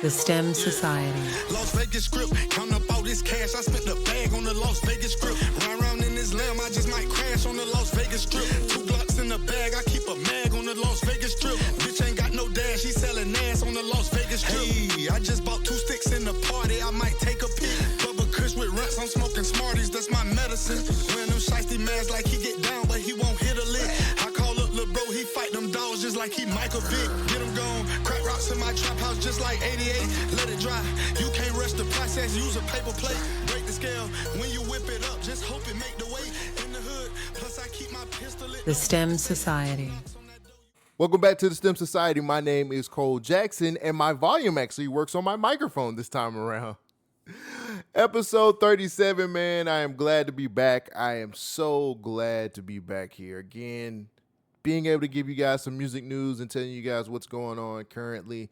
The STEM Society. Las Vegas script, count up all this cash. I spent the bag on the Las Vegas script. Ride around in this lamb, I just might crash on the Las Vegas strip. 2 Glocks in the bag, I keep a mag on the Las Vegas strip. Bitch ain't got no dash, she selling ass on the Las Vegas strip. Hey, I just bought 2 sticks in the party, I might take a peek. Bubba Kush with runts, I'm smoking Smarties, that's my medicine. Wearing them shiesty masks like he get down, but he won't hit a lick. I call up lil' bro, he fight them dogs just like he Michael Vick. Get him gone, crack rocks in my trap house just like 88. Let it dry, you can't rush the process, use a paper plate. Break the scale, when you whip it up, just hope it make the weight. In the hood, plus I keep my pistol lit. The STEM Society. Welcome back to the STEM Society. My name is Cole Jackson, and my volume actually works on my microphone this time around. Episode 37, man. I am glad to be back. I am so glad to be back here again, being able to give you guys some music news and telling you guys what's going on currently.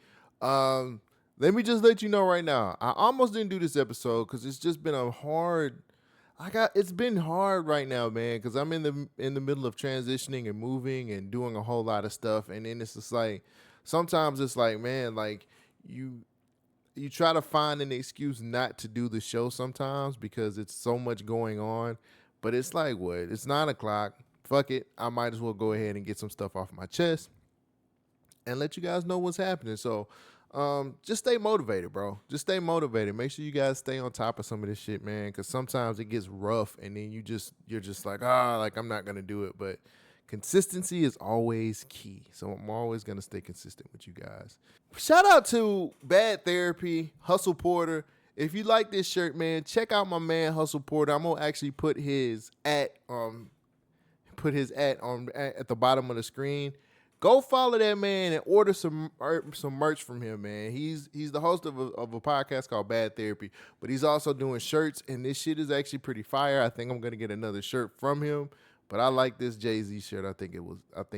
Let me just let you know right now, I almost didn't do this episode because it's just been it's been hard right now, man, because I'm in the middle of transitioning and moving and doing a whole lot of stuff. And then it's just like, sometimes it's like, man, like you try to find an excuse not to do the show sometimes because it's so much going on. But it's like, what? It's 9 o'clock. Fuck it. I might as well go ahead and get some stuff off my chest and let you guys know what's happening. So just stay motivated, bro. Just stay motivated. Make sure you guys stay on top of some of this shit, man, because sometimes it gets rough and then you're just like, like I'm not going to do it. But consistency is always key. So I'm always going to stay consistent with you guys. Shout out to Bad Therapy, Hussle Porter. If you like this shirt, man, check out my man Hussle Porter. I'm going to actually put his at at the bottom of the screen. Go follow that man and order some merch from him, man. He's the host of a podcast called Bad Therapy, but he's also doing shirts, and this shit is actually pretty fire. I think I'm gonna get another shirt from him, but I like this Jay-Z shirt. I think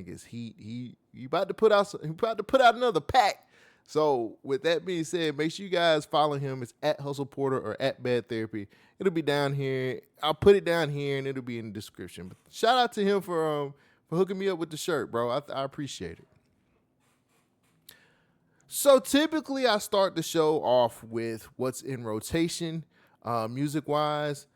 it's heat. He about to put out another pack. So with that being said, make sure you guys follow him. It's at Hussle Porter or at Bad Therapy. It'll be down here. I'll put it down here, and it'll be in the description. But shout out to him for hooking me up with the shirt, bro. I appreciate it. So typically I start the show off with what's in rotation, music-wise.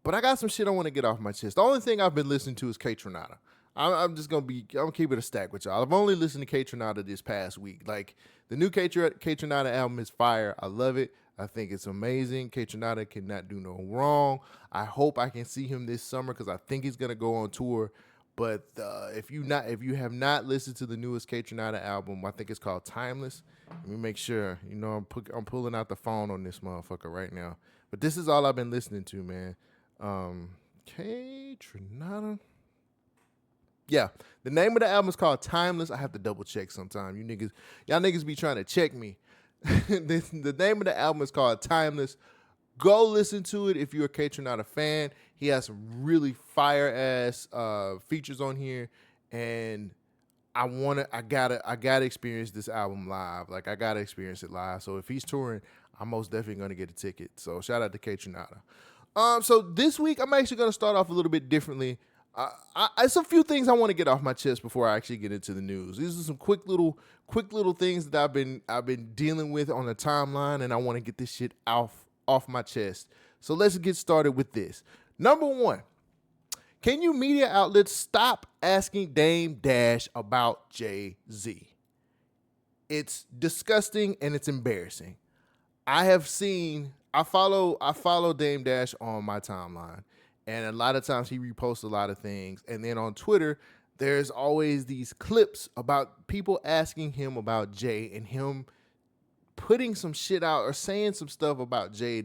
But I got some shit I want to get off my chest. The only thing I've been listening to is K-Tronada. I'm gonna keep it a stack with y'all. I've only listened to K-Tronada this past week. Like, the new K-Tronada album is fire. I love it. I think it's amazing. K-Tronada cannot do no wrong. I hope I can see him this summer because I think he's gonna go on tour. But if you have not listened to the newest K-Tronada album, I think it's called Timeless. Let me make sure. You know, I'm pulling out the phone on this motherfucker right now. But this is all I've been listening to, man. K-Tronada. Yeah, the name of the album is called Timeless. I have to double check sometime. Y'all niggas be trying to check me. The name of the album is called Timeless. Go listen to it if you're a K-Tronada fan. He has some really fire-ass features on here, and I gotta experience this album live. Like, I gotta experience it live. So if he's touring, I'm most definitely gonna get a ticket. So shout out to K-Tronada. So this week I'm actually gonna start off a little bit differently. It's a few things I want to get off my chest before I actually get into the news. These are some quick little things that I've been dealing with on the timeline, and I want to get this shit off my chest. So let's get started with this. Number one, can you media outlets stop asking Dame Dash about Jay-Z? It's disgusting and it's embarrassing. I follow Dame Dash on my timeline, and a lot of times he reposts a lot of things. And then on Twitter, there's always these clips about people asking him about Jay and him putting some shit out or saying some stuff about Jay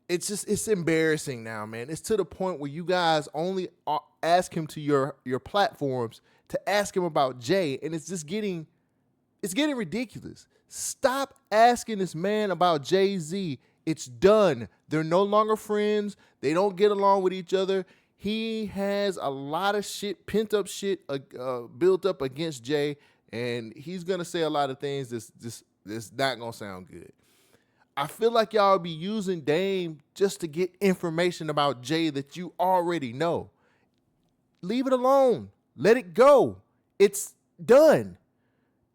it's embarrassing now, man. It's to the point where you guys only ask him to your platforms to ask him about Jay, and it's getting ridiculous. Stop asking this man about Jay-Z. It's done. They're no longer friends. They don't get along with each other. He has a lot of shit, pent up shit built up against Jay, and he's gonna say a lot of things that's not gonna sound good. I feel like y'all be using Dame just to get information about Jay that you already know. Leave it alone. Let it go. It's done.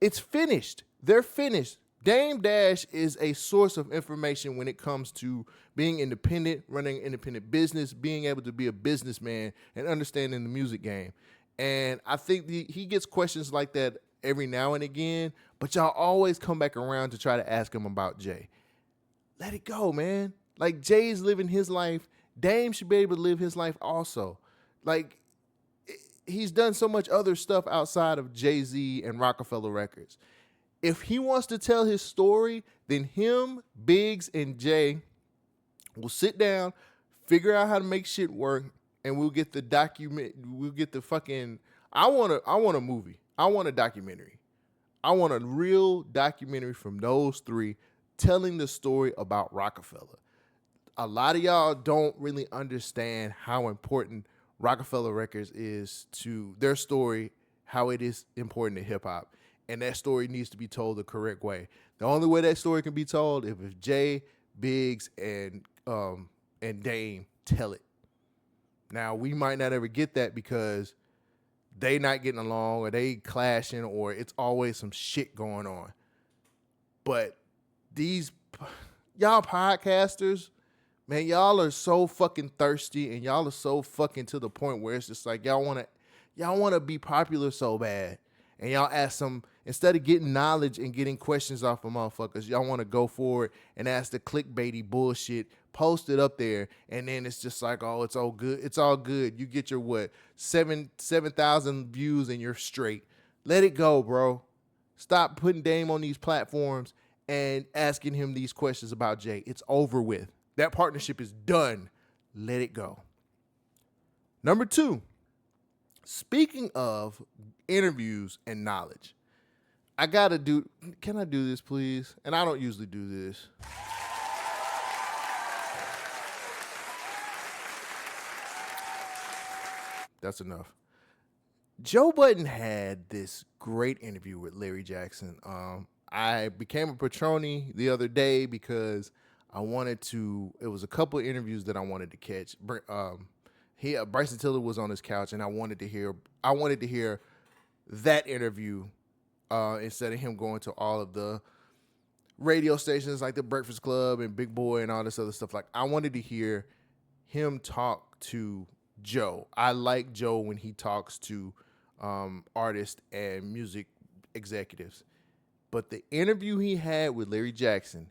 It's finished. They're finished. Dame Dash is a source of information when it comes to being independent, running an independent business, being able to be a businessman, and understanding the music game. And I think he gets questions like that every now and again, but y'all always come back around to try to ask him about Jay. Let it go, man. Like, Jay's living his life. Dame should be able to live his life also. Like, he's done so much other stuff outside of Jay-Z and Rockefeller Records. If he wants to tell his story, then him, Biggs, and Jay will sit down, figure out how to make shit work, and we'll get the document. We'll get the fucking. I want a movie. I want a documentary. I want a real documentary from those three telling the story about Rockefeller. A lot of y'all don't really understand how important Rockefeller Records is to their story, how it is important to hip hop. And that story needs to be told the correct way. The only way that story can be told if Jay, Biggs, and Dame tell it. Now, we might not ever get that because they not getting along or they clashing or it's always some shit going on. But y'all podcasters, man, y'all are so fucking thirsty and y'all are so fucking to the point where it's just like y'all want to be popular so bad. And y'all ask some, instead of getting knowledge and getting questions off of motherfuckers, y'all want to go forward and ask the clickbaity bullshit, post it up there, and then it's just like, oh, it's all good. It's all good. You get your 7,000 views and you're straight. Let it go, bro. Stop putting Dame on these platforms and asking him these questions about Jay. It's over with. That partnership is done. Let it go. Number 2. Speaking of interviews and knowledge, can I do this, please? And I don't usually do this. That's enough. Joe Budden had this great interview with Larry Jackson. I became a patroni the other day because it was a couple of interviews that I wanted to catch. Bryson Tiller was on his couch, and I wanted to hear that interview instead of him going to all of the radio stations like the Breakfast Club and Big Boy and all this other stuff. Like, I wanted to hear him talk to Joe. I like Joe when he talks to artists and music executives. But the interview he had with Larry Jackson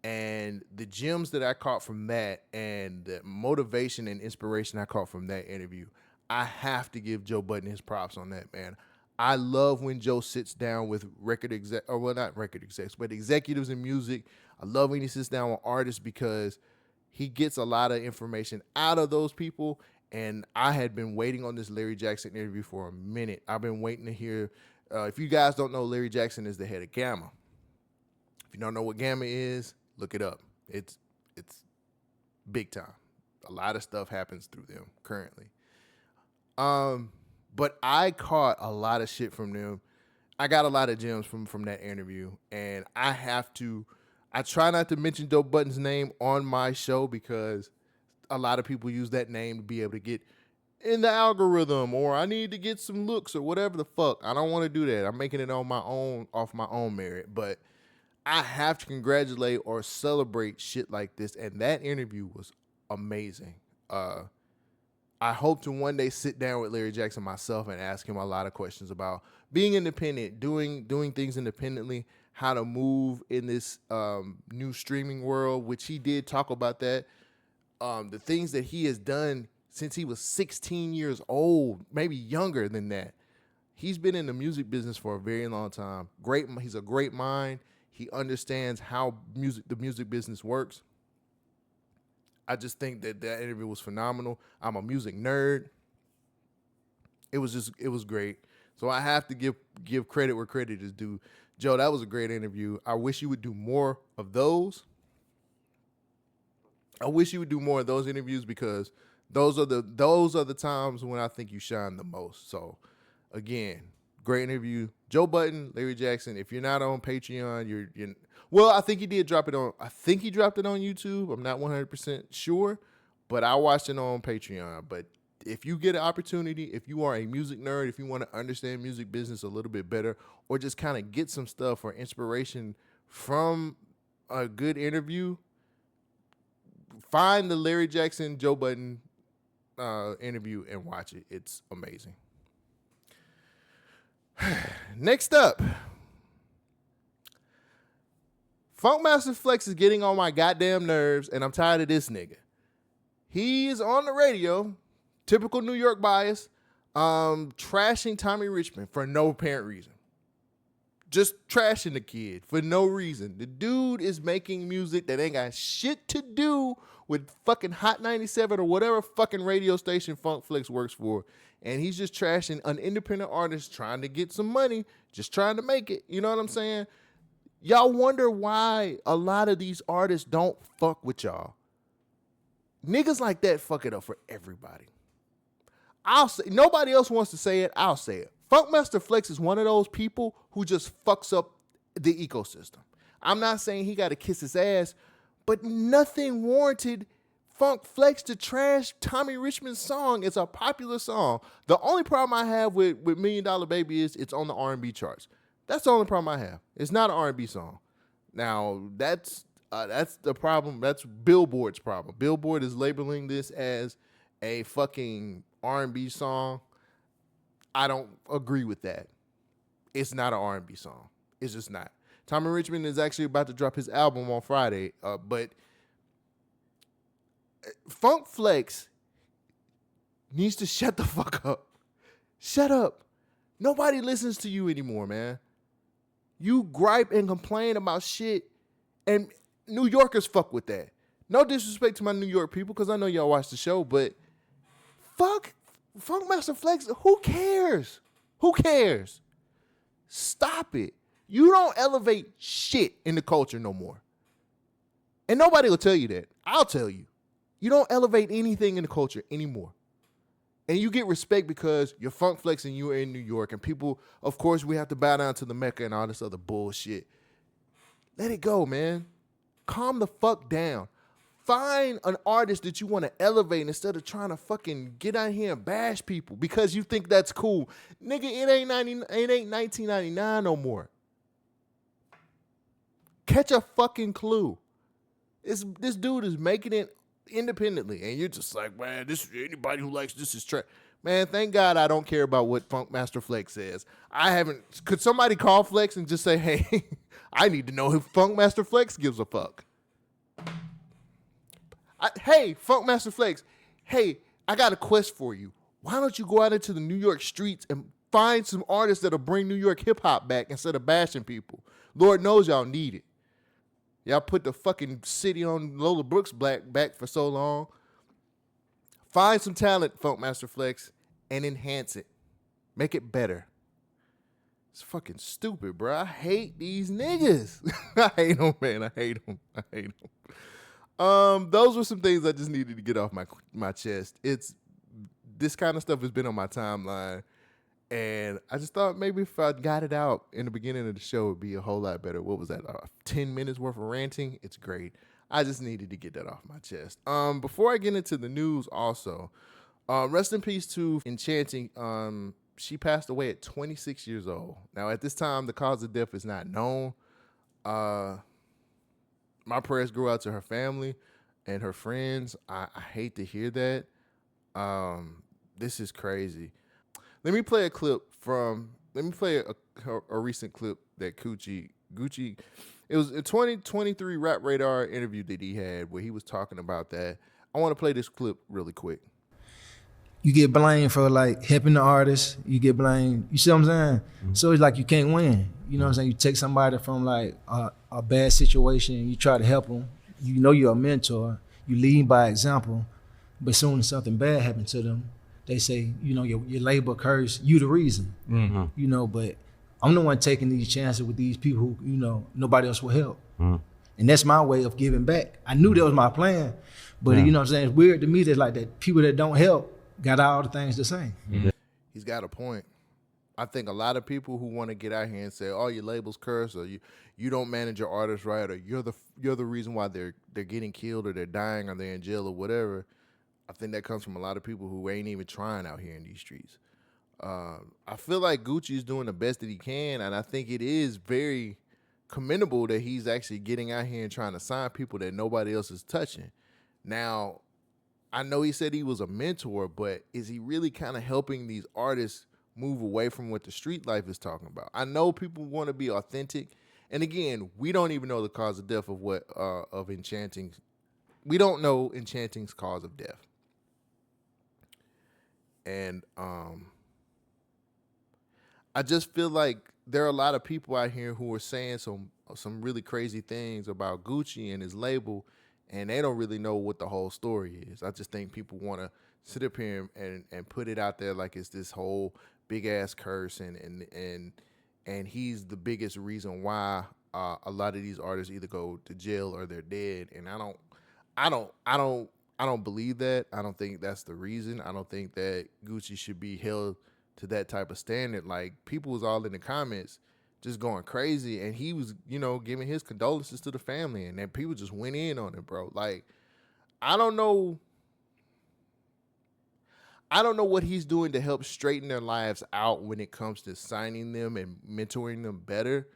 and the gems that I caught from that and the motivation and inspiration I caught from that interview, I have to give Joe Budden his props on that, man. I love when Joe sits down with not record execs, but executives in music. I love when he sits down with artists because he gets a lot of information out of those people. And I had been waiting on this Larry Jackson interview for a minute. I've been waiting to hear. If you guys don't know, Larry Jackson is the head of Gamma. If you don't know what Gamma is, look it up. It's big time. A lot of stuff happens through them currently. But I caught a lot of shit from them. I got a lot of gems from that interview, and I try not to mention Joe Budden's name on my show because a lot of people use that name to be able to get in the algorithm, or I need to get some looks or whatever the fuck. I don't want to do that. I'm making it on my own, off my own merit, but I have to congratulate or celebrate shit like this, and that interview was amazing. I hope to one day sit down with Larry Jackson myself and ask him a lot of questions about being independent, doing things independently, how to move in this new streaming world, which he did talk about that. The things that he has done since he was 16 years old, maybe younger than that. He's been in the music business for a very long time. He's a great mind. He understands how the music business works. I just think that interview was phenomenal. I'm a music nerd. It was great. So I have to give credit where credit is due. Joe, that was a great interview. I wish you would do more of those. I wish you would do more of those interviews because those are the times when I think you shine the most. So again, great interview. Joe Budden, Larry Jackson. If you're not on Patreon, well, I think he did drop it on. I think he dropped it on YouTube. I'm not 100% sure, but I watched it on Patreon. But if you get an opportunity, if you are a music nerd, if you want to understand music business a little bit better, or just kind of get some stuff or inspiration from a good interview, find the Larry Jackson, Joe Budden interview and watch it. It's amazing. Next up, Funkmaster Flex is getting on my goddamn nerves, and I'm tired of this nigga. He is on the radio, typical New York bias, trashing Tommy Richman for no apparent reason. Just trashing the kid for no reason. The dude is making music that ain't got shit to do with fucking Hot 97 or whatever fucking radio station Funk Flex works for. And he's just trashing an independent artist trying to get some money, just trying to make it. You know what I'm saying? Y'all wonder why a lot of these artists don't fuck with y'all. Niggas like that fuck it up for everybody. I'll say, nobody else wants to say it, I'll say it. Funkmaster Flex is one of those people who just fucks up the ecosystem. I'm not saying he got to kiss his ass, but nothing warranted Funk Flex to trash Tommy Richman's song. It's a popular song. The only problem I have with $1 Million Baby is it's on the R&B charts. That's the only problem I have. It's not an R&B song. Now, that's the problem. That's Billboard's problem. Billboard is labeling this as a fucking R&B song. I don't agree with that. It's not an R&B song. It's just not. Tommy Richman is actually about to drop his album on Friday, but Funk Flex needs to shut the fuck up. Shut up. Nobody listens to you anymore, man. You gripe and complain about shit, and New Yorkers fuck with that. No disrespect to my New York people, because I know y'all watch the show, but fuck Funkmaster Flex. Who cares? Who cares? Stop it. You don't elevate shit in the culture no more. And nobody will tell you that. I'll tell you. You don't elevate anything in the culture anymore. And you get respect because you're Funk Flex and you're in New York. And people, of course, we have to bow down to the Mecca and all this other bullshit. Let it go, man. Calm the fuck down. Find an artist that you want to elevate instead of trying to fucking get out here and bash people because you think that's cool. Nigga, it ain't 1999 no more. Catch a fucking clue. This dude is making it independently, and you're just like, man, this anybody who likes this is trash. Man, thank God I don't care about what Funkmaster Flex says. Could somebody call Flex and just say, hey, I need to know if Funkmaster Flex gives a fuck. Hey, Funkmaster Flex, hey, I got a quest for you. Why don't you go out into the New York streets and find some artists that'll bring New York hip-hop back instead of bashing people? Lord knows y'all need it. Y'all put the fucking city on Lola Brooks back for so long. Find some talent, Funkmaster Flex, and enhance it. Make it better. It's fucking stupid, bro. I hate these niggas. I hate them, man. I hate them. Those were some things I just needed to get off my chest. This kind of stuff has been on my timeline, and I just thought maybe if I got it out in the beginning of the show, it'd be a whole lot better. What was that? 10 minutes worth of ranting? It's great. I just needed to get that off my chest. Before I get into the news, also, rest in peace to Enchanting. She passed away at 26 years old. Now, at this time, the cause of death is not known. My prayers go out to her family and her friends. I hate to hear that. This is crazy. Let me play a recent clip that Gucci. It was a 2023 Rap Radar interview that he had where he was talking about that. I want to play this clip really quick. You get blamed for like helping the artist. You get blamed. You see what I'm saying? Mm-hmm. So it's like you can't win. You know what I'm saying? You take somebody from like a bad situation and you try to help them. You know you're a mentor. You lead by example. But soon as something bad happens to them, they say, you know, your label curse, you the reason. Mm-hmm. You know, but I'm the one taking these chances with these people who, you know, nobody else will help. Mm-hmm. And that's my way of giving back. I knew that was my plan, but you know what I'm saying? It's weird to me that like that people that don't help got all the things the same. Mm-hmm. He's got a point. I think a lot of people who want to get out here and say, "Oh, your label's cursed," or you don't manage your artists right, or you're the reason why they're getting killed or they're dying or they're in jail or whatever. I think that comes from a lot of people who ain't even trying out here in these streets. I feel like Gucci's doing the best that he can, and I think it is very commendable that he's actually getting out here and trying to sign people that nobody else is touching. Now, I know he said he was a mentor, but is he really kind of helping these artists move away from what the street life is talking about? I know people want to be authentic, and again, we don't even know the cause of death of Enchanting. We don't know Enchanting's cause of death, and I just feel like there are a lot of people out here who are saying some really crazy things about Gucci and his label, and they don't really know what the whole story is. I just think people want to sit up here and put it out there like it's this whole big ass curse, and he's the biggest reason why a lot of these artists either go to jail or they're dead. And I don't believe that. I don't think that's the reason. I don't think that Gucci should be held to that type of standard. Like, people was all in the comments just going crazy, and he was, giving his condolences to the family, and then people just went in on it, bro. Like, I don't know what he's doing to help straighten their lives out when it comes to signing them and mentoring them better,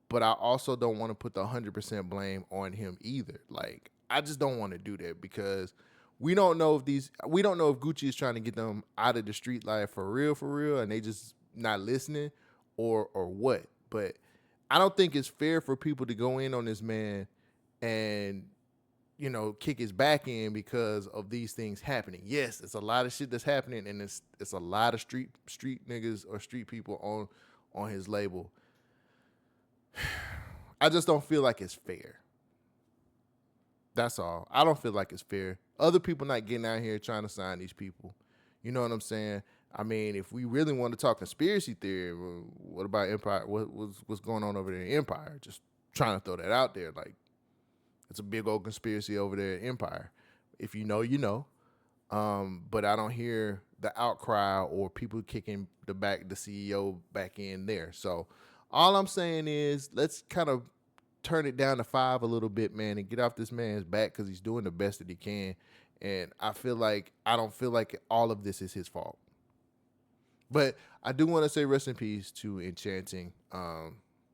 but I also don't want to put the 100% blame on him either. Like, I just don't want to do that, because we don't know if Gucci is trying to get them out of the street life for real, and they just not listening, or what. But I don't think it's fair for people to go in on this man and, kick his back in because of these things happening. Yes, it's a lot of shit that's happening, and it's a lot of street niggas or street people on his label. I just don't feel like it's fair. That's all. I don't feel like it's fair. Other people not getting out here trying to sign these people. You know what I'm saying? I mean, if we really want to talk conspiracy theory, what about Empire? What's going on over there in Empire? Just trying to throw that out there. Like, it's a big old conspiracy over there at Empire. If you know, you know. But I don't hear the outcry or people kicking the CEO back in there. So all I'm saying is, let's kind of turn it down to 5 a little bit, man, and get off this man's back, because he's doing the best that he can. And I don't feel like all of this is his fault. But I do want to say rest in peace to Enchanting.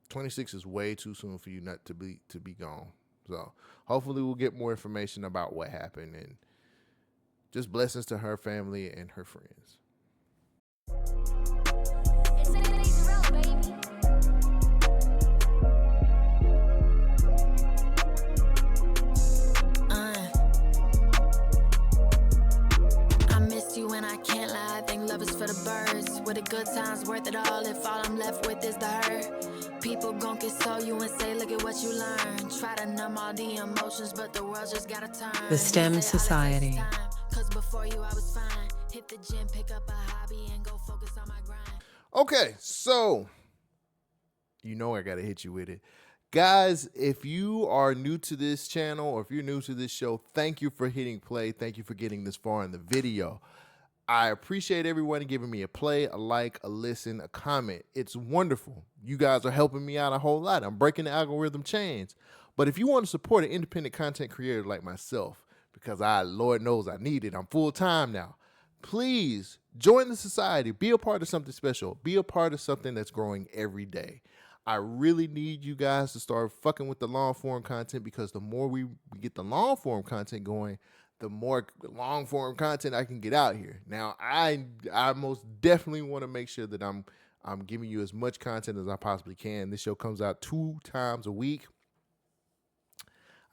26 is way too soon for you not to be gone. So hopefully we'll get more information about what happened, and just blessings to her family and her friends. You and I can't lie, I think love is for the birds. With the good times worth it all, if all I'm left with is the hurt. People gon' console you and say, look at what you learned. Try to numb all the emotions, but the world just gotta turn. The STEM Society. Cause before you I was fine. Hit the gym, pick up a hobby, and go focus on my grind. Okay, so I gotta hit you with it. Guys, if you are new to this channel, or if you're new to this show, thank you for hitting play. Thank you for getting this far in the video. I appreciate everyone giving me a play, a like, a listen, a comment. It's wonderful. You guys are helping me out a whole lot. I'm breaking the algorithm chains. But if you want to support an independent content creator like myself, because Lord knows I need it, I'm full time now, please join the society. Be a part of something special. Be a part of something that's growing every day. I really need you guys to start fucking with the long form content, because the more we get the long form content going, the more long form content I can get out here. Now, I most definitely want to make sure that I'm giving you as much content as I possibly can. This show comes out 2 times a week.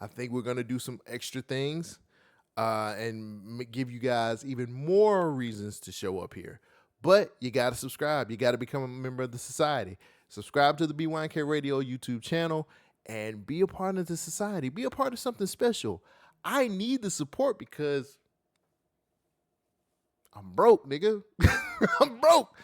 I think we're gonna do some extra things and give you guys even more reasons to show up here. But you gotta subscribe. You gotta become a member of the society. Subscribe to the BYK Radio YouTube channel and be a part of the society. Be a part of something special. I need the support because I'm broke, nigga. I'm broke.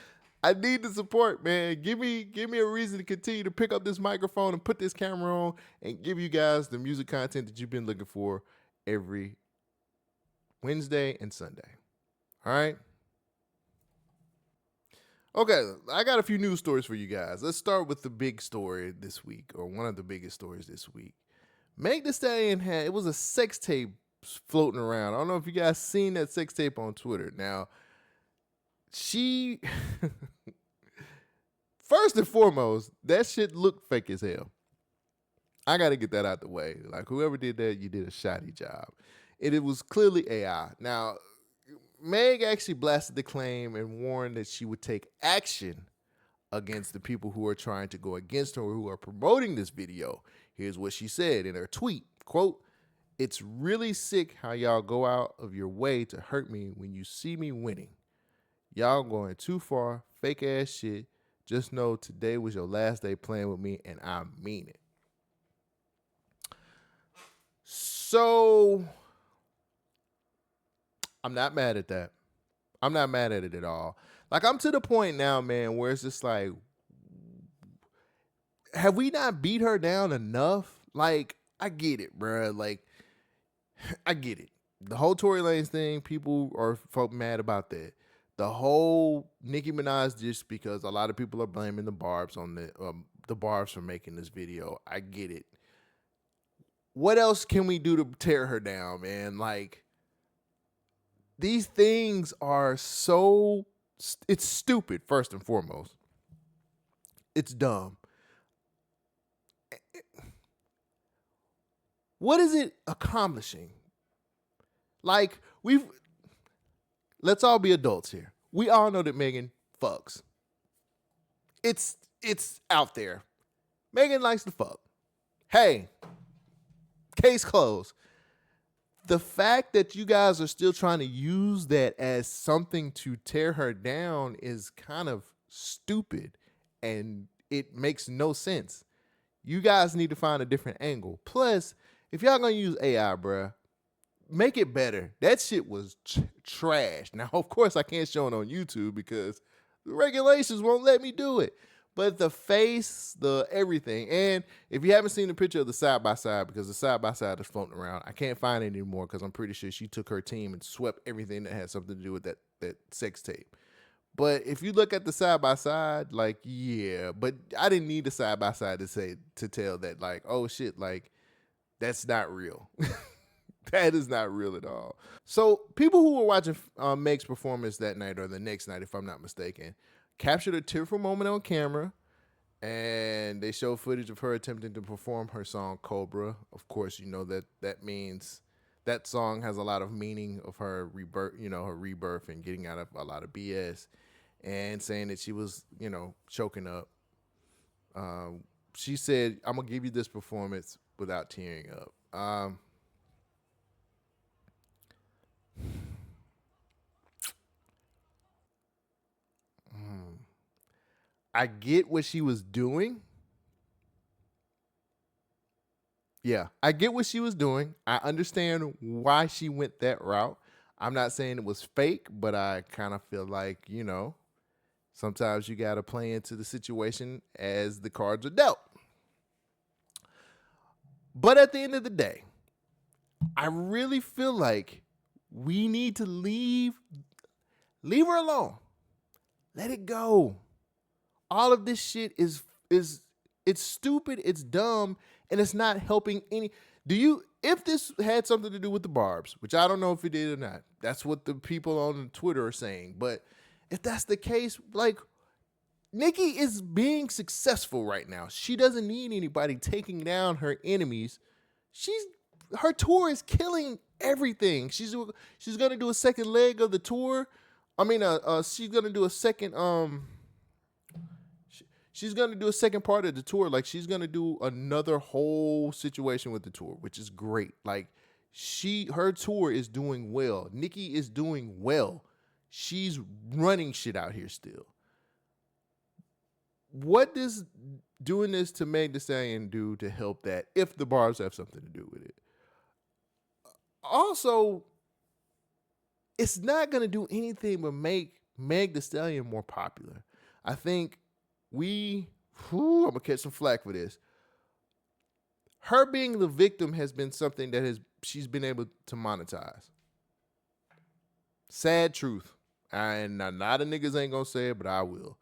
I need the support, man. Give me a reason to continue to pick up this microphone and put this camera on and give you guys the music content that you've been looking for every Wednesday and Sunday. All right? Okay, I got a few news stories for you guys. Let's start with the big story this week, or one of the biggest stories this week. Meg Thee Stallion it was a sex tape floating around. I don't know if you guys seen that sex tape on Twitter. Now, she first and foremost, that shit looked fake as hell. I got to get that out the way. Like, whoever did that, you did a shoddy job. It was clearly AI. Now, Meg actually blasted the claim and warned that she would take action against the people who are trying to go against her or who are promoting this video. Here's what she said in her tweet, quote, "It's really sick how y'all go out of your way to hurt me when you see me winning. Y'all going too far, fake ass shit. Just know today was your last day playing with me, and I mean it." So, I'm not mad at that. I'm not mad at it at all. Like, I'm to the point now, man, where it's just like, have we not beat her down enough? Like, I get it, bruh. Like, I get it. The whole Tory Lanez thing, people are folk mad about that. The whole Nicki Minaj, just because a lot of people are blaming the Barbs on the Barbs for making this video. I get it. What else can we do to tear her down, man? Like, these things are so, it's stupid, first and foremost. It's dumb. What is it accomplishing? Like, let's all be adults here. We all know that Megan fucks. It's out there. Megan likes to fuck. Hey, case closed. The fact that you guys are still trying to use that as something to tear her down is kind of stupid, and it makes no sense. You guys need to find a different angle. Plus, if y'all gonna use AI, bruh, make it better. That shit was trash. Now, of course, I can't show it on YouTube because the regulations won't let me do it. But the face, the everything. And if you haven't seen the picture of the side-by-side, because the side-by-side is floating around, I can't find it anymore because I'm pretty sure she took her team and swept everything that had something to do with that sex tape. But if you look at the side-by-side, like, yeah. But I didn't need the side-by-side to tell that, like, oh, shit, like, that's not real. That is not real at all. So people who were watching Meg's performance that night, or the next night, if I'm not mistaken, captured a tearful moment on camera, and they showed footage of her attempting to perform her song Cobra. Of course, you know that means that song has a lot of meaning of her rebirth, her rebirth and getting out of a lot of BS, and saying that she was, choking up. She said, "I'm gonna give you this performance without tearing up." I get what she was doing. Yeah, I get what she was doing. I understand why she went that route. I'm not saying it was fake, but I kind of feel like, sometimes you got to play into the situation as the cards are dealt. But at the end of the day, I really feel like we need to leave her alone. Let it go. All of this shit is it's stupid, it's dumb, and it's not helping any. If this had something to do with the Barbs, which I don't know if it did or not, that's what the people on Twitter are saying. But if that's the case, like, Nicki is being successful right now. She doesn't need anybody taking down her enemies. Her tour is killing everything. She's gonna do a second leg of the tour. I mean, she's gonna do a second She's going to do a second part of the tour. Like, she's going to do another whole situation with the tour, which is great. Like, her tour is doing well. Nicki is doing well. She's running shit out here still. What does doing this to Meg Thee Stallion do to help that, if the Barbs have something to do with it? Also, it's not going to do anything but make Meg Thee Stallion more popular. I think I'm going to catch some flack for this. Her being the victim has been something that she's been able to monetize. Sad truth. And a lot of niggas ain't going to say it, but I will.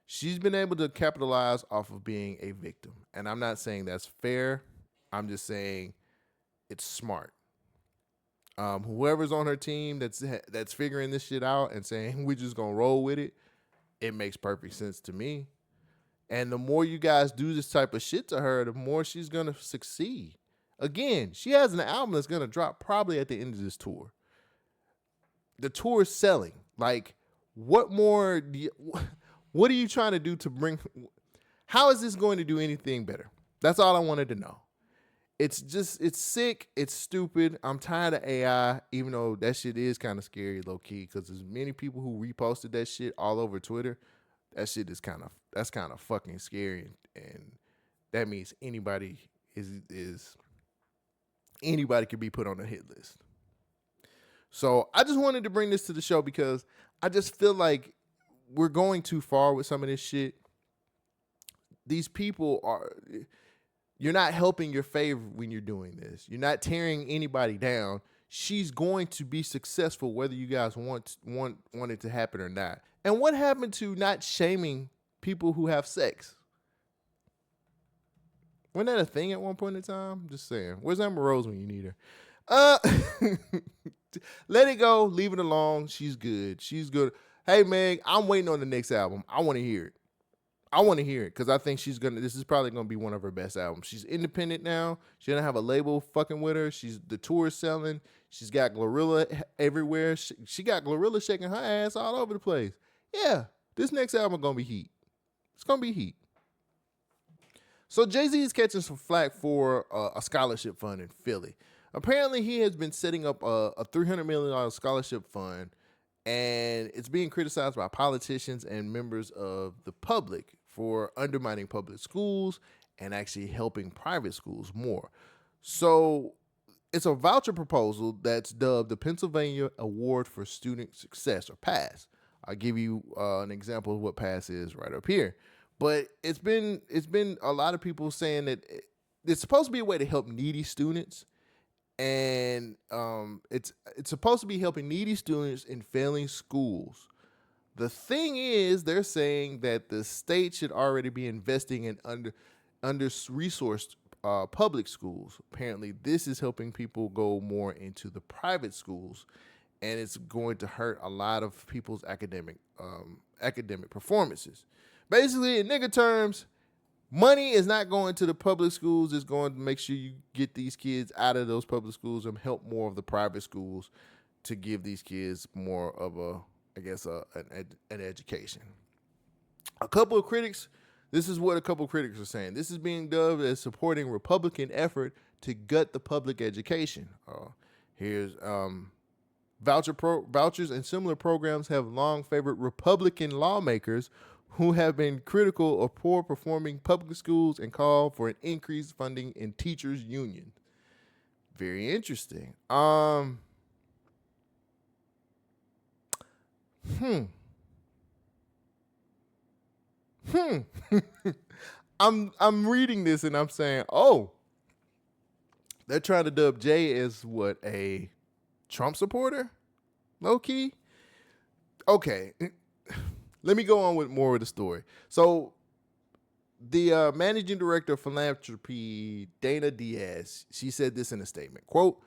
She's been able to capitalize off of being a victim. And I'm not saying that's fair. I'm just saying it's smart. Whoever's on her team that's figuring this shit out and saying we're just gonna roll with it, it makes perfect sense to me. And the more you guys do this type of shit to her, the more she's gonna succeed. Again, she has an album that's gonna drop probably at the end of this tour. The tour is selling. Like, what more? What are you trying to do to bring? How is this going to do anything better? That's all I wanted to know. It's sick. It's stupid. I'm tired of AI, even though that shit is kind of scary, low key, because there's many people who reposted that shit all over Twitter. That shit is kind of fucking scary, and that means anybody could be put on a hit list. So I just wanted to bring this to the show because I just feel like we're going too far with some of this shit. These people you're not helping your favor when you're doing this. You're not tearing anybody down. She's going to be successful whether you guys want it to happen or not. And what happened to not shaming people who have sex? Wasn't that a thing at one point in time? Just saying. Where's Amber Rose when you need her? Let it go. Leave it alone. She's good. She's good. Hey, Meg, I'm waiting on the next album. I want to hear it. Because I think this is probably going to be one of her best albums. She's independent now. She doesn't have a label fucking with her. The tour is selling. She's got Glorilla everywhere. She got Glorilla shaking her ass all over the place. Yeah, this next album going to be heat. It's going to be heat. So Jay-Z is catching some flack for a scholarship fund in Philly. Apparently, he has been setting up a $300 million scholarship fund, and it's being criticized by politicians and members of the public for undermining public schools and actually helping private schools more. So it's a voucher proposal that's dubbed the Pennsylvania Award for Student Success, or PASS. I'll give you an example of what PASS is right up here. But it's been a lot of people saying that it's supposed to be a way to help needy students. And it's supposed to be helping needy students in failing schools. The thing is, they're saying that the state should already be investing in under-resourced public schools. Apparently, this is helping people go more into the private schools, and it's going to hurt a lot of people's academic performances. Basically, in nigga terms, money is not going to the public schools. It's going to make sure you get these kids out of those public schools and help more of the private schools to give these kids more of an education. This is what a couple of critics are saying. This is being dubbed as supporting Republican effort to gut the public education. Here's vouchers and similar programs have long favored Republican lawmakers who have been critical of poor performing public schools and call for an increased funding in teachers' union. Very interesting. I'm reading this and I'm saying, oh, they're trying to dub Jay as what, a Trump supporter? Low key? Okay. Let me go on with more of the story. So the managing director of philanthropy, Dana Diaz, she said this in a statement, quote,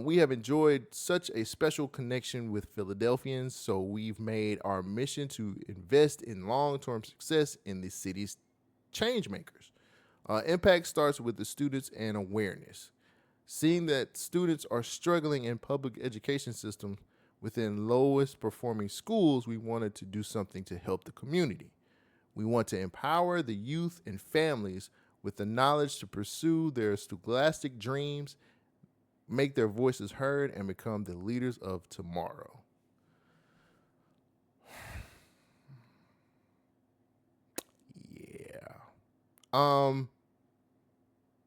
we have enjoyed such a special connection with Philadelphians, so we've made our mission to invest in long-term success in the city's change makers. Impact starts with the students and awareness. Seeing that students are struggling in public education systems within lowest performing schools, we wanted to do something to help the community. We want to empower the youth and families with the knowledge to pursue their scholastic dreams, make their voices heard, and become the leaders of tomorrow. Yeah.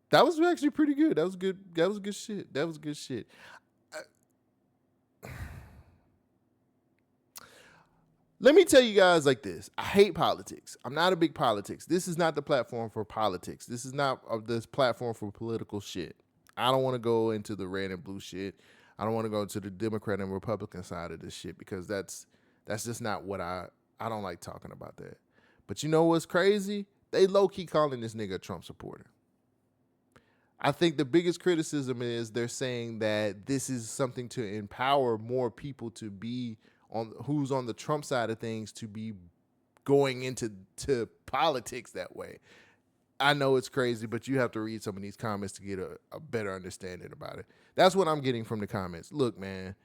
That was actually pretty good. That was good. That was good shit. That was good shit. Let me tell you guys like this. I hate politics. I'm not a big politics. This is not the platform for politics. This is not this platform for political shit. I don't want to go into the red and blue shit. I don't want to go to the Democrat and Republican side of this shit because that's just not what I don't like talking about that. But you know what's crazy? They low-key calling this nigga a Trump supporter. I think the biggest criticism is they're saying that this is something to empower more people to be on who's on the Trump side of things to be going into politics that way. I know it's crazy, but you have to read some of these comments to get a better understanding about it. That's what I'm getting from the comments. Look, man,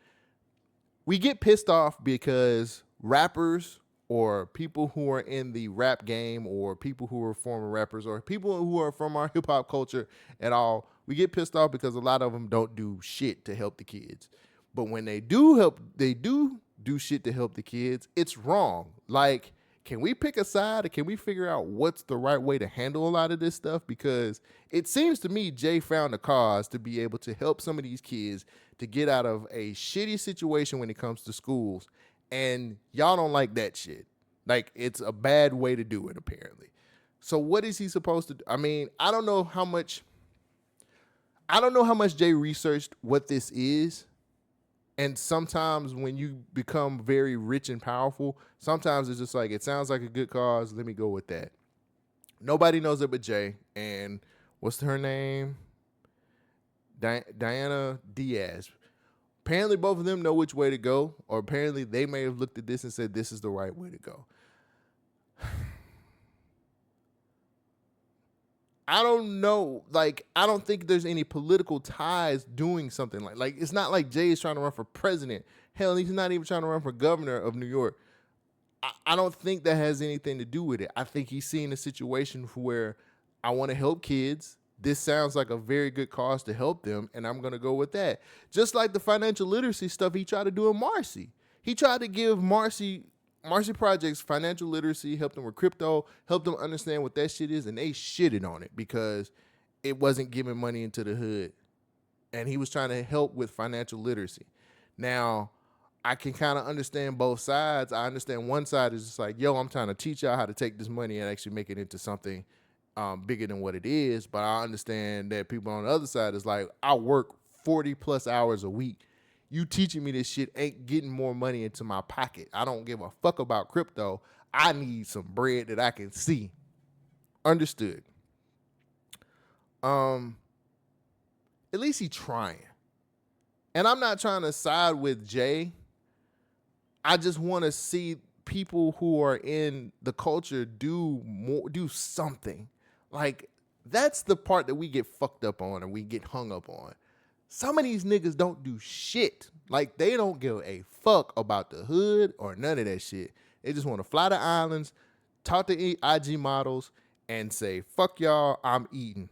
we get pissed off because rappers or people who are in the rap game or people who are former rappers or people who are from our hip hop culture at all, we get pissed off because a lot of them don't do shit to help the kids. But when they do shit to help the kids, it's wrong. Like, can we pick a side or can we figure out what's the right way to handle a lot of this stuff? Because it seems to me Jay found a cause to be able to help some of these kids to get out of a shitty situation when it comes to schools. And y'all don't like that shit. Like, it's a bad way to do it, apparently. So what is he supposed to do? I mean, I don't know how much Jay researched what this is. And sometimes when you become very rich and powerful, sometimes it's just like, it sounds like a good cause. Let me go with that. Nobody knows it but Jay. And what's her name? Diana Diaz. Apparently both of them know which way to go, or apparently they may have looked at this and said, this is the right way to go. I don't know. Like, I don't think there's any political ties doing something like it's not like Jay is trying to run for president. Hell, he's not even trying to run for governor of New York. I don't think that has anything to do with it. I think he's seeing a situation where I want to help kids. This sounds like a very good cause to help them, and I'm going to go with that. Just like the financial literacy stuff he tried to do in Marcy. He tried to give Marcy Projects financial literacy, help them with crypto, help them understand what that shit is, and they shitted on it because it wasn't giving money into the hood. And he was trying to help with financial literacy. Now, I can kind of understand both sides. I understand one side is just like, yo, I'm trying to teach y'all how to take this money and actually make it into something bigger than what it is. But I understand that people on the other side is like, I work 40 plus hours a week. You teaching me this shit ain't getting more money into my pocket. I don't give a fuck about crypto. I need some bread that I can see. Understood. At least he trying. And I'm not trying to side with Jay. I just want to see people who are in the culture do something. Like, that's the part that we get fucked up on and we get hung up on. Some of these niggas don't do shit. Like, they don't give a fuck about the hood or none of that shit. They just want to fly to islands, talk to IG models, and say, fuck y'all, I'm eating.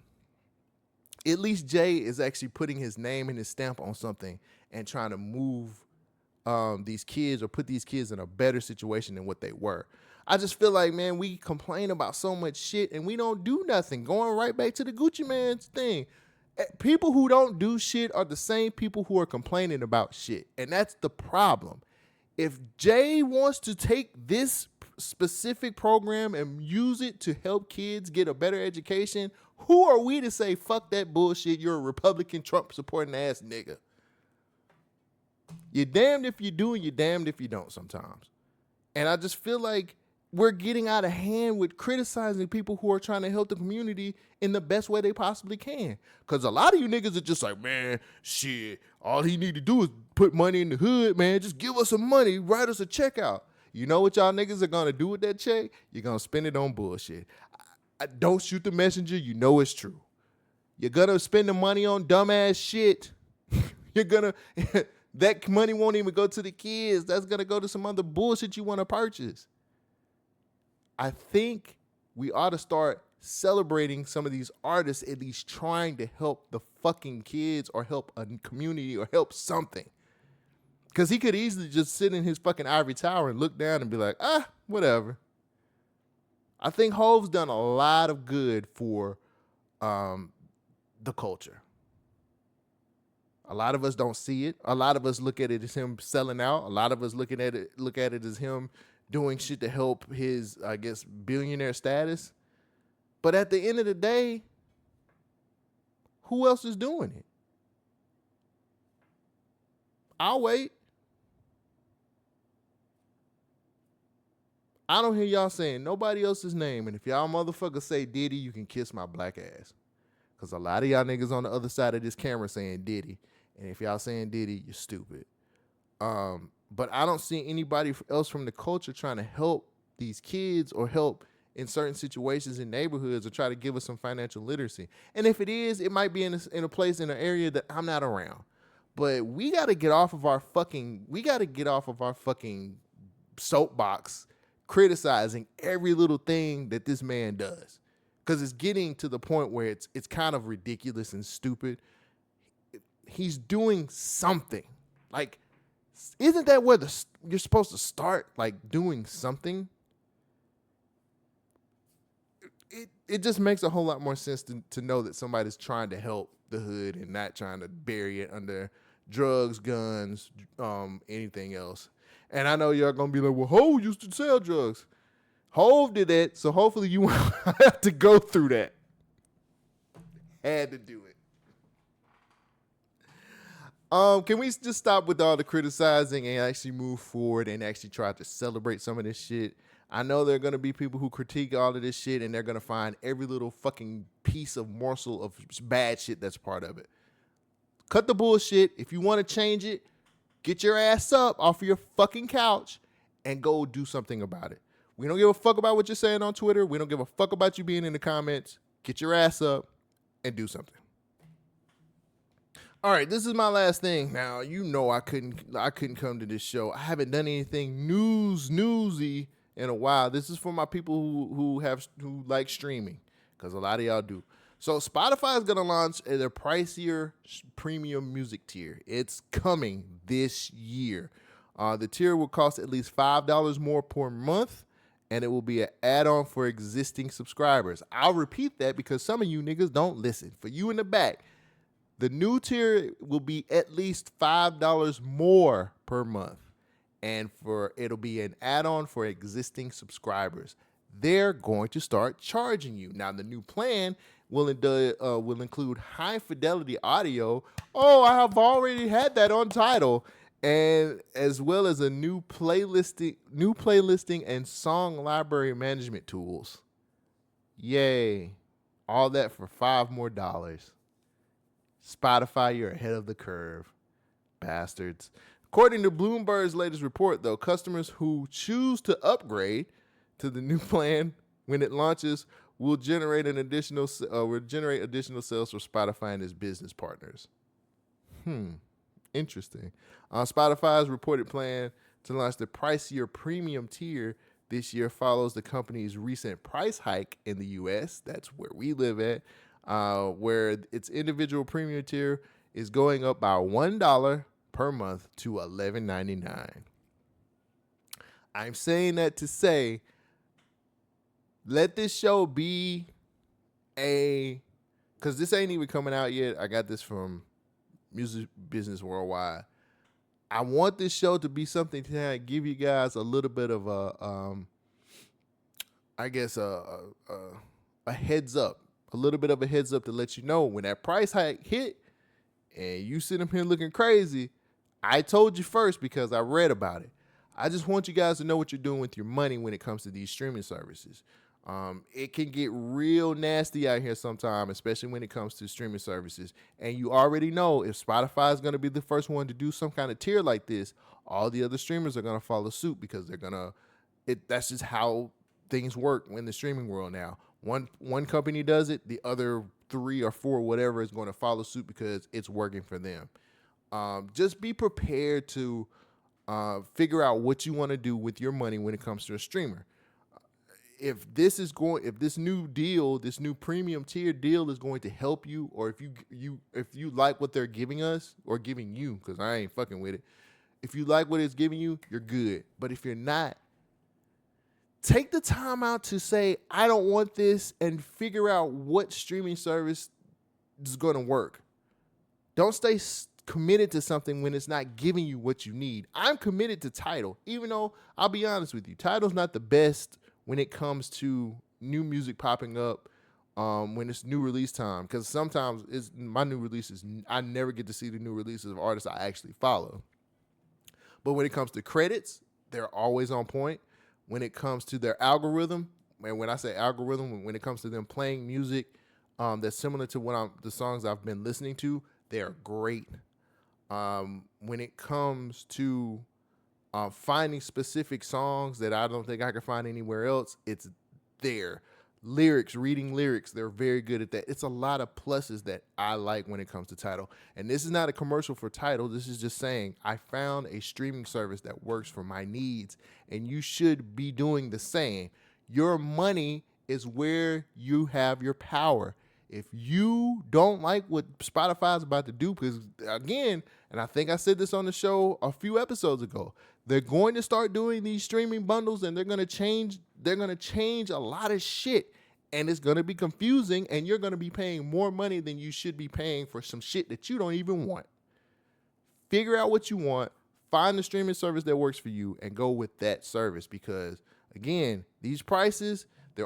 At least Jay is actually putting his name and his stamp on something and trying to move these kids or put these kids in a better situation than what they were. I just feel like, man, we complain about so much shit and we don't do nothing. Going right back to the Gucci Mane's thing. People who don't do shit are the same people who are complaining about shit. And that's the problem. If Jay wants to take this specific program and use it to help kids get a better education, who are we to say, fuck that bullshit, you're a Republican Trump supporting ass nigga? You're damned if you do and you're damned if you don't sometimes. And I just feel like we're getting out of hand with criticizing people who are trying to help the community in the best way they possibly can. Because a lot of you niggas are just like, man, shit, all he need to do is put money in the hood, man. Just give us some money, write us a check out. You know what y'all niggas are going to do with that check? You're going to spend it on bullshit. Don't shoot the messenger. You know it's true. You're going to spend the money on dumbass shit. You're going to, that money won't even go to the kids. That's going to go to some other bullshit you want to purchase. I think we ought to start celebrating some of these artists, at least trying to help the fucking kids or help a community or help something. Because he could easily just sit in his fucking ivory tower and look down and be like, whatever. I think Hov's done a lot of good for the culture. A lot of us don't see it. A lot of us look at it as him selling out. A lot of us look at it as him doing shit to help his, I guess, billionaire status. But at the end of the day, who else is doing it? I'll wait. I don't hear y'all saying nobody else's name. And if y'all motherfuckers say Diddy, you can kiss my black ass. Because a lot of y'all niggas on the other side of this camera saying Diddy. And if y'all saying Diddy, you're stupid. But I don't see anybody else from the culture trying to help these kids or help in certain situations in neighborhoods or try to give us some financial literacy. And if it is, it might be in a place, in an area that I'm not around. But we got to get off of our fucking soapbox criticizing every little thing that this man does. Because it's getting to the point where it's kind of ridiculous and stupid. He's doing something. Like, isn't that where you're supposed to start? Like, doing something? It just makes a whole lot more sense to know that somebody's trying to help the hood and not trying to bury it under drugs, guns, anything else. And I know y'all gonna be like, well, Hov used to sell drugs. Hov did that, so hopefully you won't have to go through that. Had to do it. Can we just stop with all the criticizing and actually move forward and actually try to celebrate some of this shit? I know there are going to be people who critique all of this shit and they're going to find every little fucking piece of morsel of bad shit that's part of it. Cut the bullshit. If you want to change it, get your ass up off of your fucking couch and go do something about it. We don't give a fuck about what you're saying on Twitter. We don't give a fuck about you being in the comments. Get your ass up and do something. All right, this is my last thing. Now, you know I couldn't come to this show. I haven't done anything newsy in a while. This is for my people who like streaming, because a lot of y'all do. So Spotify is going to launch their pricier premium music tier. It's coming this year. The tier will cost at least $5 more per month, and it will be an add-on for existing subscribers. I'll repeat that because some of you niggas don't listen. For you in the back, the new tier will be at least $5 more per month, and it'll be an add-on for existing subscribers. They're going to start charging you. Now, the new plan will include high-fidelity audio. Oh, I have already had that on Tidal, and as well as a new playlisting and song library management tools. Yay! All that for $5 more. Spotify, you're ahead of the curve, bastards. According to Bloomberg's latest report, though, customers who choose to upgrade to the new plan when it launches will generate additional sales for Spotify and its business partners. Interesting. Spotify's reported plan to launch the pricier premium tier this year follows the company's recent price hike in the U.S. That's where we live at. Where its individual premium tier is going up by $1 per month to $11.99. I'm saying that to say, let this show be because this ain't even coming out yet. I got this from Music Business Worldwide. I want this show to be something to give you guys a little bit of a heads up. A little bit of a heads up to let you know when that price hike hit and you sit up here looking crazy. I told you first because I read about it. I just want you guys to know what you're doing with your money when it comes to these streaming services. It can get real nasty out here sometimes, especially when it comes to streaming services. And you already know if Spotify is going to be the first one to do some kind of tier like this, all the other streamers are going to follow suit because that's just how things work in the streaming world now. One company does it, the other 3 or 4, whatever, is going to follow suit because it's working for them. Just be prepared to figure out what you want to do with your money when it comes to a streamer. If this new premium tier deal is going to help you, or if you like what they're giving us or giving you, because I ain't fucking with it. If you like what it's giving you, you're good. But if you're not, take the time out to say, I don't want this, and figure out what streaming service is going to work. Don't stay committed to something when it's not giving you what you need. I'm committed to Tidal, even though I'll be honest with you, Tidal's not the best when it comes to new music popping up when it's new release time. Because sometimes my new releases, I never get to see the new releases of artists I actually follow. But when it comes to credits, they're always on point. When it comes to their algorithm, and when I say algorithm, when it comes to them playing music that's similar to the songs I've been listening to. They're great. When it comes to finding specific songs that I don't think I can find anywhere else, it's there. Reading lyrics, they're very good at that. It's a lot of pluses that I like when it comes to Tidal. And this is not a commercial for Tidal. This is just saying I found a streaming service that works for my needs, and you should be doing the same. Your money is where you have your power. If you don't like what Spotify's about to do, because again, and I think I said this on the show a few episodes ago, they're going to start doing these streaming bundles, and they're going to change a lot of shit, and it's going to be confusing, and you're going to be paying more money than you should be paying for some shit that you don't even want. Figure out what you want, find the streaming service that works for you, and go with that service, because again, these prices, the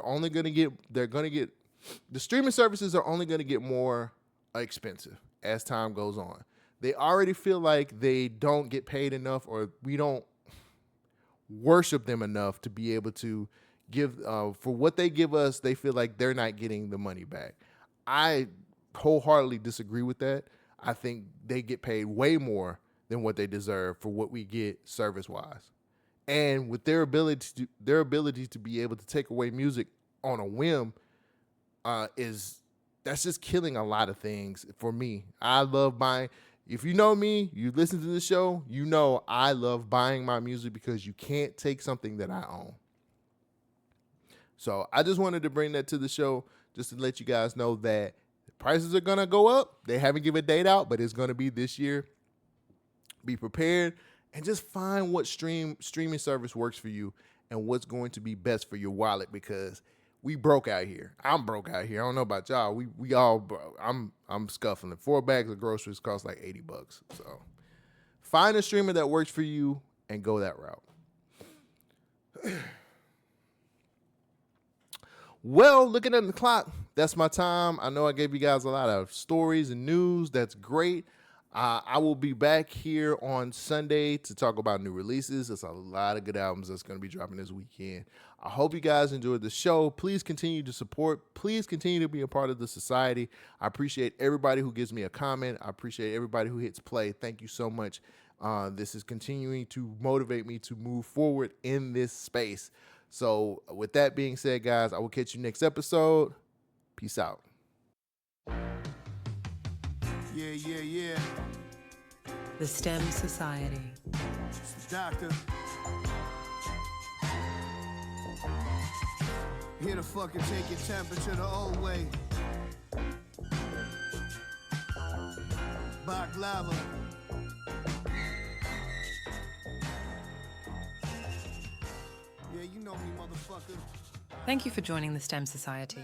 streaming services are only going to get more expensive as time goes on. They already feel like they don't get paid enough, or we don't worship them enough to be able to give for what they give us. They feel like they're not getting the money back. I wholeheartedly disagree with that. I think they get paid way more than what they deserve for what we get service-wise. And with their ability to be able to take away music on a whim, that's just killing a lot of things for me. I love buying. If you know me, you listen to the show, you know I love buying my music because you can't take something that I own. So I just wanted to bring that to the show just to let you guys know that the prices are going to go up. They haven't given a date out, but it's going to be this year. Be prepared and just find what streaming service works for you and what's going to be best for your wallet, because we broke out here. I'm broke out here. I don't know about y'all. We all broke. I'm scuffling. 4 bags of groceries cost like $80. So find a streamer that works for you and go that route. Well, looking at the clock, that's my time. I know I gave you guys a lot of stories and news. That's great. I will be back here on Sunday to talk about new releases. There's a lot of good albums that's going to be dropping this weekend. I hope you guys enjoyed the show. Please continue to support. Please continue to be a part of the society. I appreciate everybody who gives me a comment. I appreciate everybody who hits play. Thank you so much. This is continuing to motivate me to move forward in this space. So with that being said, guys, I will catch you next episode. Peace out. Yeah. The STEM Society. It's the doctor. Here to fucking take your temperature the old way. Baklava. Yeah, you know me, motherfucker. Thank you for joining the STEM Society.